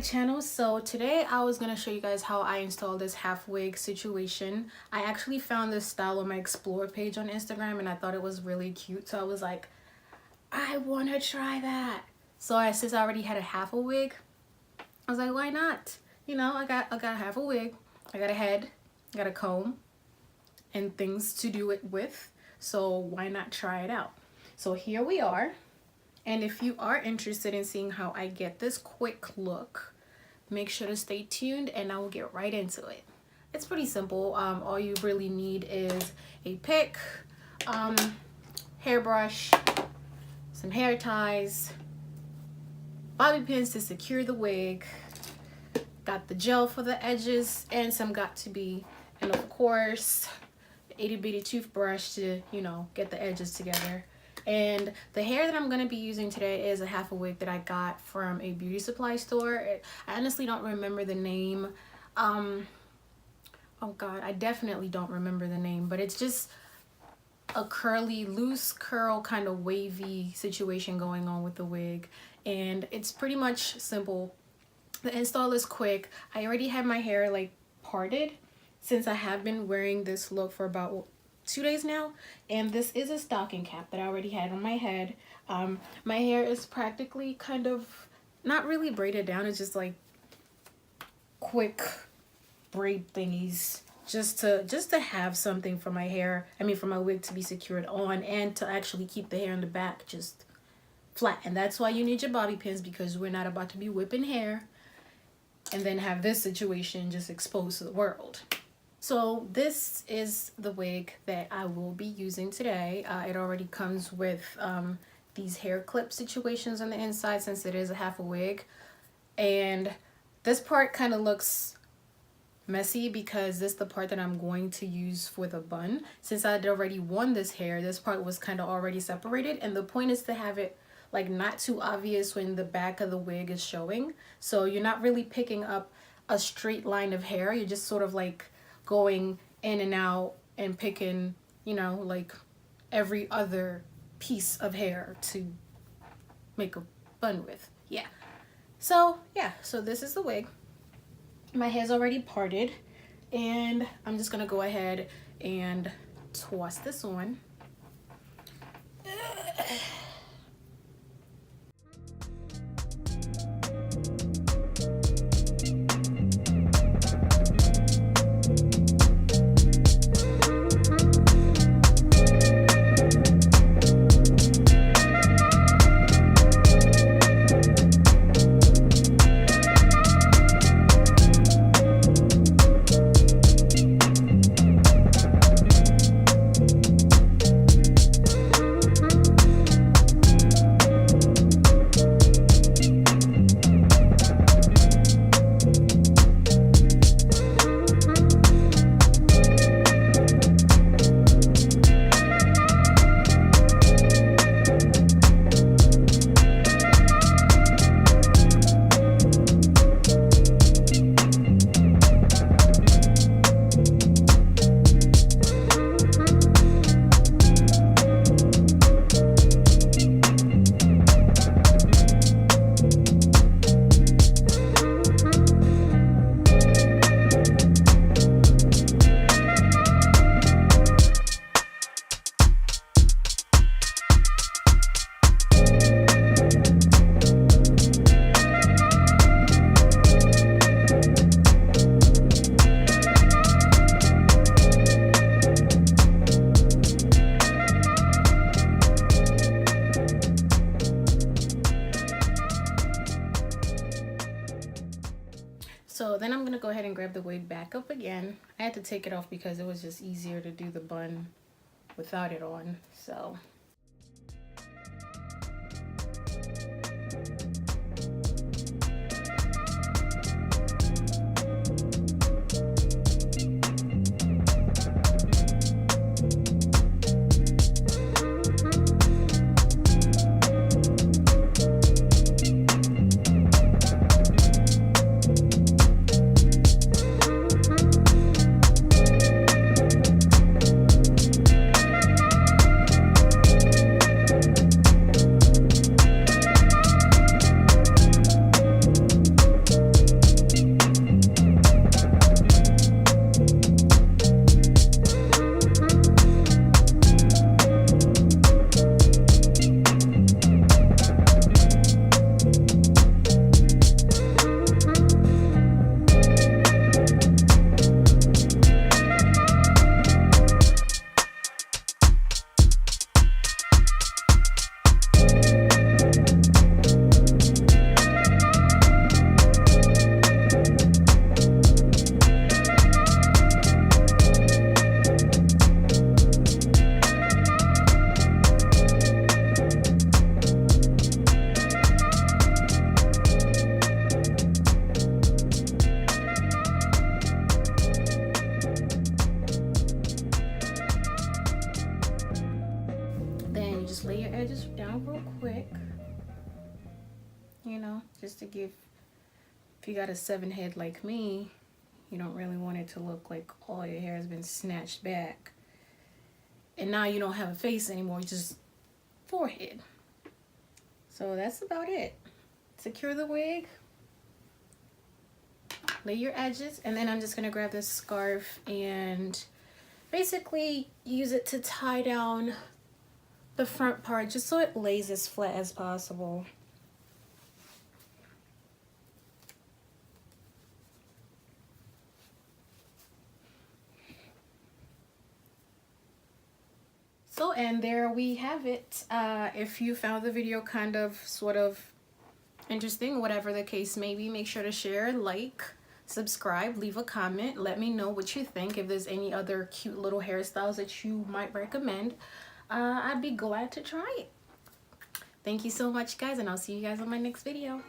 channel. So today I was gonna show you guys how I installed this half wig situation. I actually found this style on my explore page on Instagram and I thought it was really cute, so I was like, I want to try that. So since I already had a half a wig, I was like, why not? You know, I got half a wig, I got a head, I got a comb and things to do it with, so why not try it out? So here we are. And if you are interested in seeing how I get this quick look, make sure to stay tuned and I will get right into it. It's pretty simple. All you really need is a pick, hairbrush, some hair ties, bobby pins to secure the wig, got the gel for the edges and some Got2b, and of course, the itty bitty toothbrush to, you know, get the edges together. And the hair that I'm going to be using today is a half a wig that I got from a beauty supply store. I honestly don't remember the name. Oh god, I definitely don't remember the name, but it's just a curly, loose curl kind of wavy situation going on with the wig, and it's pretty much simple. The install is quick. I already have my hair like parted since I have been wearing this look for about 2 days now, and this is a stocking cap that I already had on my head. My hair is practically kind of not really braided down, it's just like quick braid thingies just to have something for my hair, for my wig to be secured on and to actually keep the hair in the back just flat. And that's why you need your bobby pins, because we're not about to be whipping hair and then have this situation just exposed to the world. So this is the wig that I will be using today. It already comes with these hair clip situations on the inside since it is a half a wig. And this part kind of looks messy because this is the part that I'm going to use for the bun. Since I had already worn this hair, this part was kind of already separated. And the point is to have it like not too obvious when the back of the wig is showing. So you're not really picking up a straight line of hair. You're just sort of like going in and out and picking, you know, like every other piece of hair to make a bun with. So this is the wig. My hair's already parted and I'm just gonna go ahead and toss this on. So then I'm going to go ahead and grab the wig back up again. I had to take it off because it was just easier to do the bun without it on. So your edges down real quick. You know, just to give, if you got a 7 head like me, you don't really want it to look like all your hair has been snatched back. And now you don't have a face anymore, just forehead. So that's about it. Secure the wig. Lay your edges, and then I'm just gonna grab this scarf and basically use it to tie down the front part just so it lays as flat as possible. So, and there we have it. If you found the video kind of sort of interesting, whatever the case may be, make sure to share, like, subscribe, leave a comment, let me know what you think. If there's any other cute little hairstyles that you might recommend, I'd be glad to try it. Thank you so much, guys, and I'll see you guys on my next video.